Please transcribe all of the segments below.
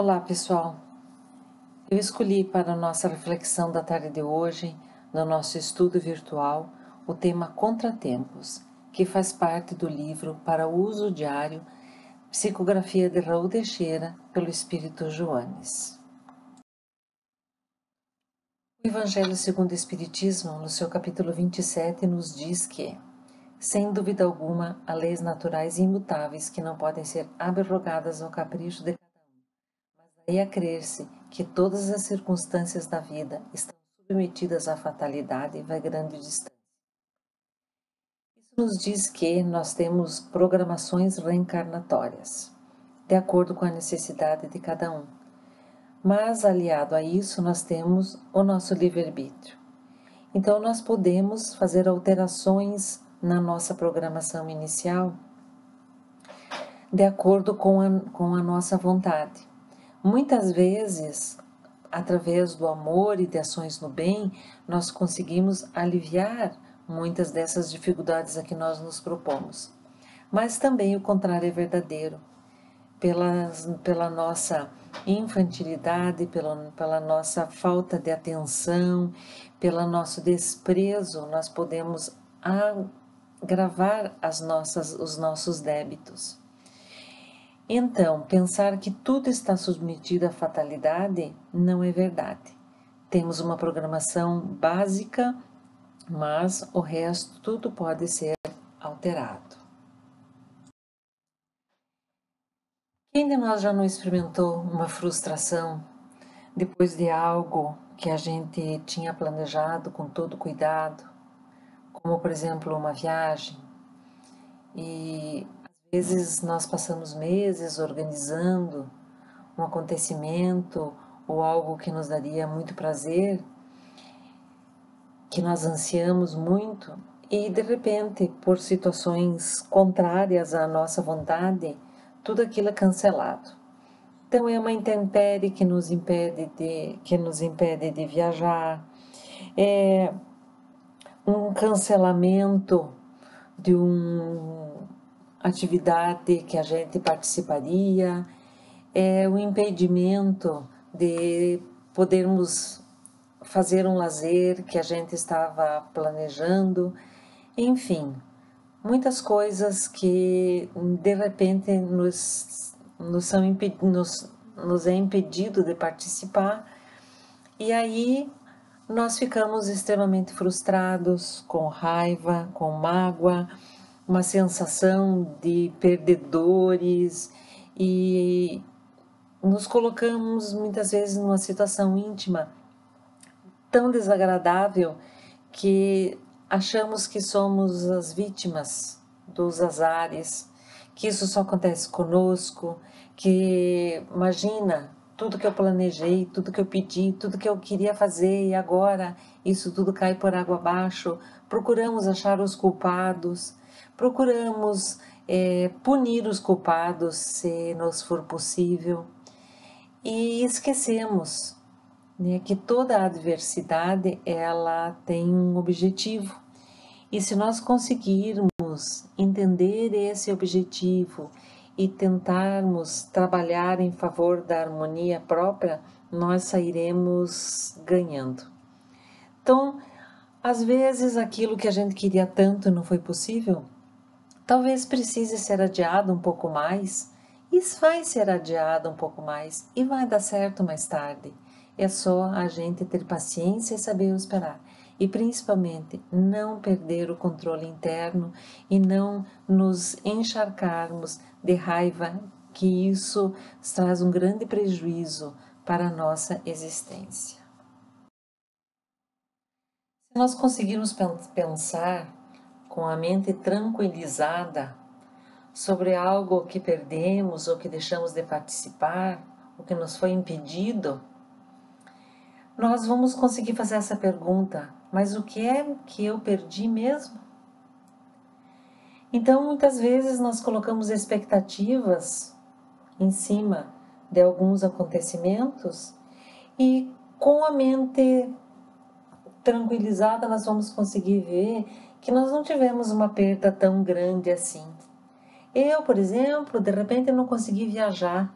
Olá, pessoal. Eu escolhi para a nossa reflexão da tarde de hoje, no nosso estudo virtual, o tema Contratempos, que faz parte do livro Para Uso Diário, Psicografia de Raul Teixeira, pelo Espírito Joanes. O Evangelho segundo o Espiritismo, no seu capítulo 27, nos diz que, sem dúvida alguma, há leis naturais imutáveis que não podem ser abrogadas ao capricho de daí a crer-se que todas as circunstâncias da vida estão submetidas à fatalidade vai grande distância. Isso nos diz que nós temos programações reencarnatórias, de acordo com a necessidade de cada um. Mas, aliado a isso, nós temos o nosso livre-arbítrio. Então, nós podemos fazer alterações na nossa programação inicial de acordo com a nossa vontade. Muitas vezes, através do amor e de ações no bem, nós conseguimos aliviar muitas dessas dificuldades a que nós nos propomos. Mas também o contrário é verdadeiro. Pela nossa infantilidade, pela nossa falta de atenção, pelo nosso desprezo, nós podemos agravar os nossos débitos. Então, pensar que tudo está submetido à fatalidade não é verdade. Temos uma programação básica, mas o resto tudo pode ser alterado. Quem de nós já não experimentou uma frustração depois de algo que a gente tinha planejado com todo cuidado, como por exemplo uma viagem, e às vezes nós passamos meses organizando um acontecimento ou algo que nos daria muito prazer, que nós ansiamos muito, e de repente, por situações contrárias à nossa vontade, tudo aquilo é cancelado. Então é uma intempérie que nos impede de viajar, é um cancelamento de uma atividade que a gente participaria, é o impedimento de podermos fazer um lazer que a gente estava planejando, enfim, muitas coisas que de repente nos é impedido de participar, e aí nós ficamos extremamente frustrados, com raiva, com mágoa, uma sensação de perdedores, e nos colocamos muitas vezes numa situação íntima tão desagradável que achamos que somos as vítimas dos azares, que isso só acontece conosco, que imagina tudo que eu planejei, tudo que eu pedi, tudo que eu queria fazer e agora isso tudo cai por água abaixo. Procuramos achar os culpados, procuramos punir os culpados se nos for possível e esquecemos, né, que toda adversidade ela tem um objetivo, e se nós conseguirmos entender esse objetivo e tentarmos trabalhar em favor da harmonia própria, nós sairemos ganhando. Então, às vezes aquilo que a gente queria tanto não foi possível, talvez precise ser adiado um pouco mais, e vai ser adiado um pouco mais e vai dar certo mais tarde. É só a gente ter paciência e saber esperar. E principalmente não perder o controle interno e não nos encharcarmos de raiva, que isso traz um grande prejuízo para a nossa existência. Se nós conseguirmos pensar com a mente tranquilizada sobre algo que perdemos ou que deixamos de participar, o que nos foi impedido, nós vamos conseguir fazer essa pergunta: mas o que é que eu perdi mesmo? Então, muitas vezes nós colocamos expectativas em cima de alguns acontecimentos e com a mente tranquilizada nós vamos conseguir ver que nós não tivemos uma perda tão grande assim. Eu, por exemplo, de repente não consegui viajar,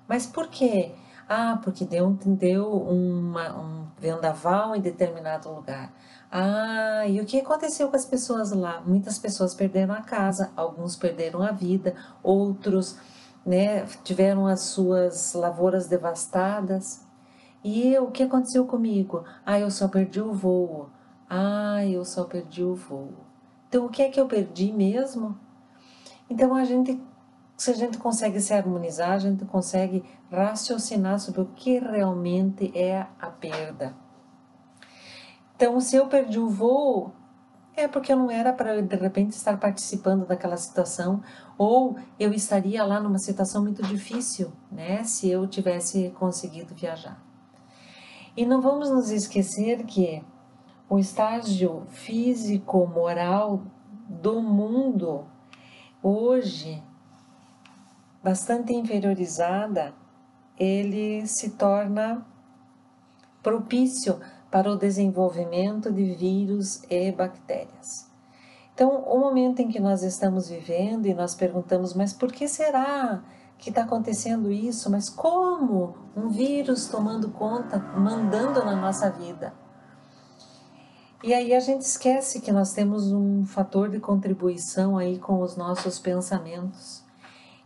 mas por quê? Ah, porque deu um vendaval em determinado lugar. Ah, e o que aconteceu com as pessoas lá? Muitas pessoas perderam a casa, alguns perderam a vida, outros, né, tiveram as suas lavouras devastadas. E o que aconteceu comigo? Ah, eu só perdi o voo. Ah, eu só perdi o voo. Então, o que é que eu perdi mesmo? Então, se a gente consegue se harmonizar, a gente consegue raciocinar sobre o que realmente é a perda. Então, se eu perdi o voo, é porque eu não era para de repente estar participando daquela situação, ou eu estaria lá numa situação muito difícil, né, se eu tivesse conseguido viajar. E não vamos nos esquecer que o estágio físico-moral do mundo hoje, bastante inferiorizada, ele se torna propício para o desenvolvimento de vírus e bactérias. Então, o momento em que nós estamos vivendo e nós perguntamos, mas por que será que está acontecendo isso? Mas como um vírus tomando conta, mandando na nossa vida? E aí a gente esquece que nós temos um fator de contribuição aí com os nossos pensamentos.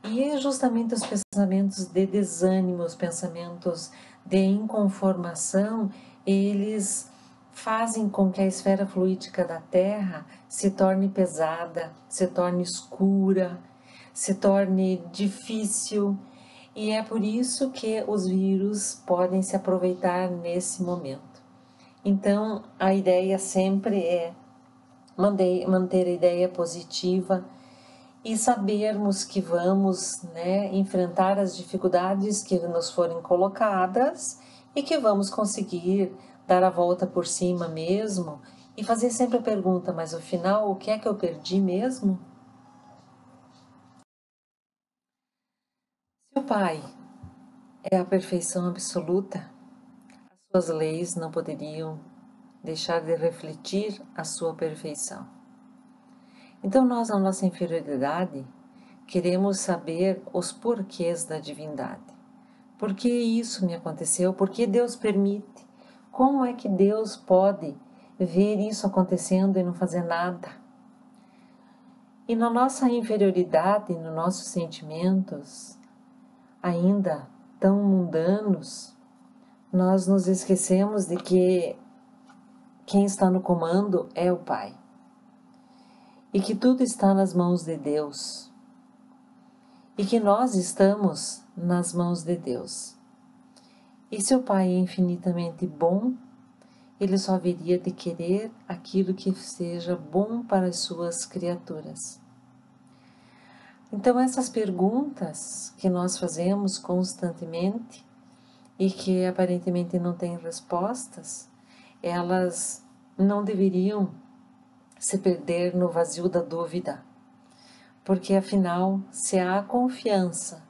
E justamente os pensamentos de desânimo, os pensamentos de inconformação, eles fazem com que a esfera fluídica da Terra se torne pesada, se torne escura, se torne difícil. E é por isso que os vírus podem se aproveitar nesse momento. Então, a ideia sempre é manter a ideia positiva e sabermos que vamos, né, enfrentar as dificuldades que nos forem colocadas e que vamos conseguir dar a volta por cima mesmo e fazer sempre a pergunta, mas afinal, o que é que eu perdi mesmo? Se o Pai é a perfeição absoluta, as suas leis não poderiam deixar de refletir a sua perfeição. Então nós, na nossa inferioridade, queremos saber os porquês da divindade. Por que isso me aconteceu? Por que Deus permite? Como é que Deus pode ver isso acontecendo e não fazer nada? E na nossa inferioridade, nos nossos sentimentos, ainda tão mundanos, nós nos esquecemos de que quem está no comando é o Pai. E que tudo está nas mãos de Deus. E que nós estamos nas mãos de Deus. E se o Pai é infinitamente bom, Ele só haveria de querer aquilo que seja bom para as suas criaturas. Então, essas perguntas que nós fazemos constantemente e que aparentemente não têm respostas, elas não deveriam se perder no vazio da dúvida, porque afinal, se há confiança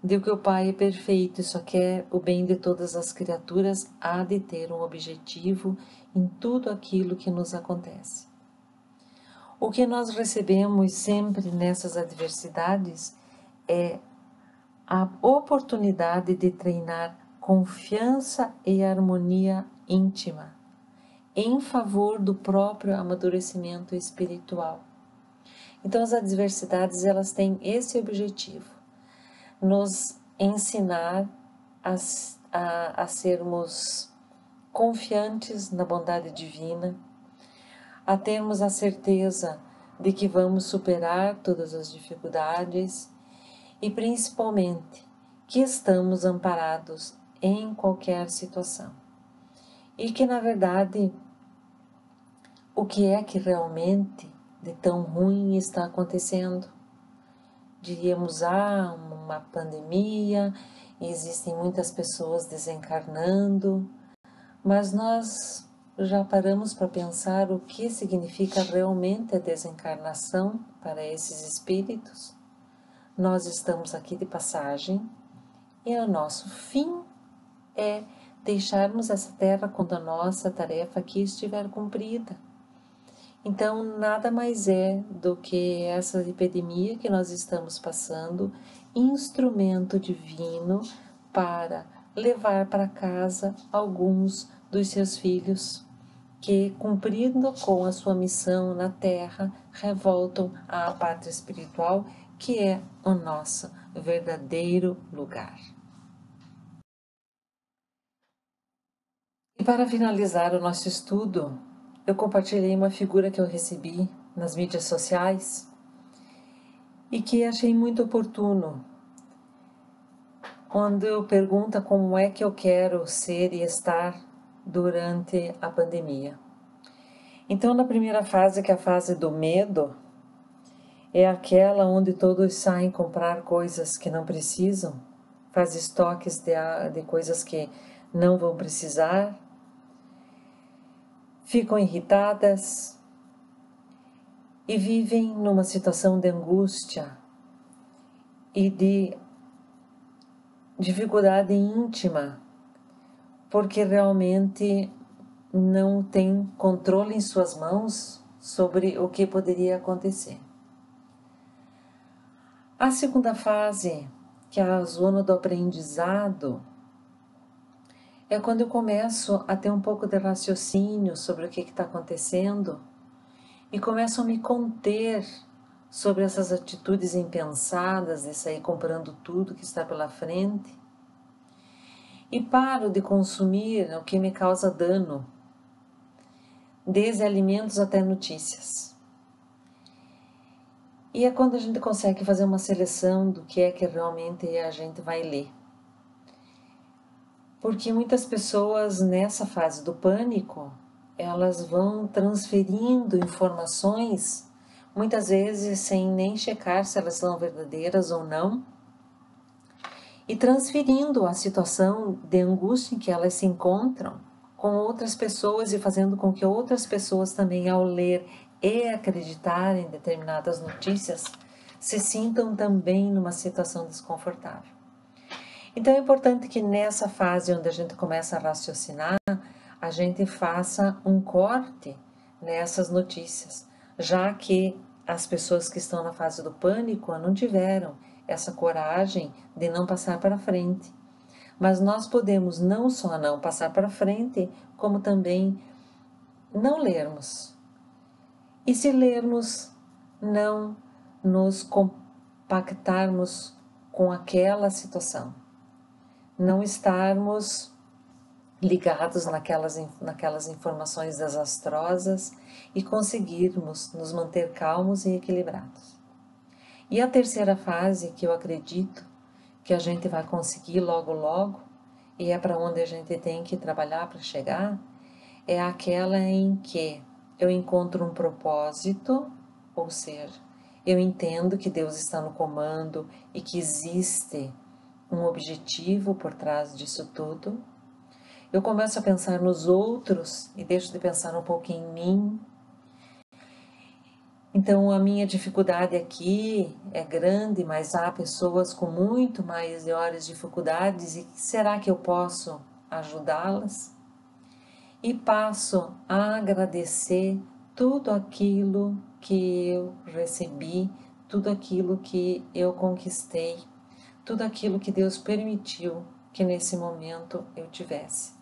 de que o Pai é perfeito e só quer o bem de todas as criaturas, há de ter um objetivo em tudo aquilo que nos acontece. O que nós recebemos sempre nessas adversidades é a oportunidade de treinar confiança e harmonia íntima em favor do próprio amadurecimento espiritual. Então as adversidades, elas têm esse objetivo: nos ensinar a sermos confiantes na bondade divina, a termos a certeza de que vamos superar todas as dificuldades e principalmente que estamos amparados em qualquer situação. E que na verdade, o que é que realmente de tão ruim está acontecendo? Diríamos, uma pandemia, existem muitas pessoas desencarnando, mas nós já paramos para pensar o que significa realmente a desencarnação para esses espíritos? Nós estamos aqui de passagem e o nosso fim é deixarmos essa terra quando a nossa tarefa aqui estiver cumprida. Então, nada mais é do que essa epidemia que nós estamos passando, instrumento divino para levar para casa alguns dos seus filhos que, cumprindo com a sua missão na terra, revoltam à pátria espiritual, que é o nosso verdadeiro lugar. E para finalizar o nosso estudo, eu compartilhei uma figura que eu recebi nas mídias sociais e que achei muito oportuno, quando pergunta como é que eu quero ser e estar durante a pandemia. Então, na primeira fase, que é a fase do medo, é aquela onde todos saem comprar coisas que não precisam, faz estoques de coisas que não vão precisar, ficam irritadas e vivem numa situação de angústia e de dificuldade íntima, porque realmente não tem controle em suas mãos sobre o que poderia acontecer. A segunda fase, que é a zona do aprendizado, é quando eu começo a ter um pouco de raciocínio sobre o que está acontecendo e começo a me conter sobre essas atitudes impensadas de sair comprando tudo que está pela frente e paro de consumir o que me causa dano, desde alimentos até notícias. E é quando a gente consegue fazer uma seleção do que é que realmente a gente vai ler. Porque muitas pessoas nessa fase do pânico, elas vão transferindo informações, muitas vezes sem nem checar se elas são verdadeiras ou não, e transferindo a situação de angústia em que elas se encontram com outras pessoas e fazendo com que outras pessoas também, ao ler e acreditar em determinadas notícias, se sintam também numa situação desconfortável. Então é importante que nessa fase onde a gente começa a raciocinar, a gente faça um corte nessas notícias, já que as pessoas que estão na fase do pânico não tiveram essa coragem de não passar para frente. Mas nós podemos não só não passar para frente, como também não lermos. E se lermos, não nos compactarmos com aquela situação. Não estarmos ligados naquelas informações desastrosas e conseguirmos nos manter calmos e equilibrados. E a terceira fase, que eu acredito que a gente vai conseguir logo logo, e é para onde a gente tem que trabalhar para chegar, é aquela em que eu encontro um propósito, ou seja, eu entendo que Deus está no comando e que existe um objetivo por trás disso tudo. Eu começo a pensar nos outros e deixo de pensar um pouco em mim. Então a minha dificuldade aqui é grande, mas há pessoas com muito maiores dificuldades e será que eu posso ajudá-las? E passo a agradecer tudo aquilo que eu recebi, tudo aquilo que eu conquistei, tudo aquilo que Deus permitiu que nesse momento eu tivesse.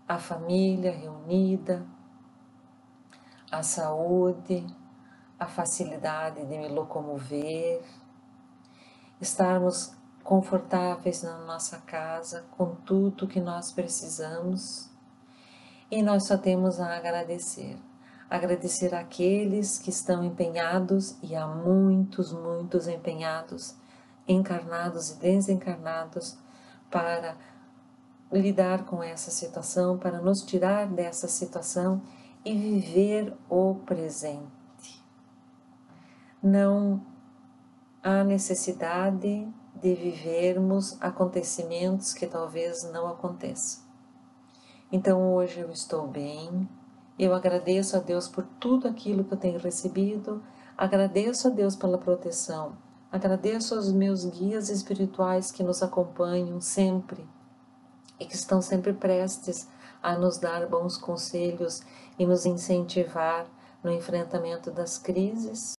A família reunida, a saúde, a facilidade de me locomover, estarmos confortáveis na nossa casa com tudo que nós precisamos, e nós só temos a agradecer. Agradecer àqueles que estão empenhados, e há muitos empenhados, encarnados e desencarnados, para lidar com essa situação, para nos tirar dessa situação e viver o presente. Não há necessidade de vivermos acontecimentos que talvez não aconteçam. Então hoje eu estou bem, eu agradeço a Deus por tudo aquilo que eu tenho recebido, agradeço a Deus pela proteção, agradeço aos meus guias espirituais que nos acompanham sempre e que estão sempre prestes a nos dar bons conselhos e nos incentivar no enfrentamento das crises.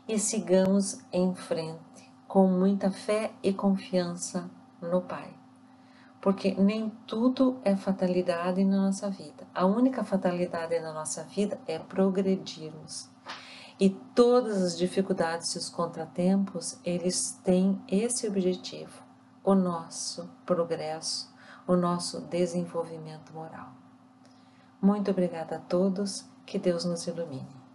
E sigamos em frente, com muita fé e confiança no Pai. porque nem tudo é fatalidade na nossa vida. A única fatalidade na nossa vida é progredirmos. E todas as dificuldades e os contratempos, eles têm esse objetivo, o nosso progresso, o nosso desenvolvimento moral. Muito obrigada a todos, que Deus nos ilumine.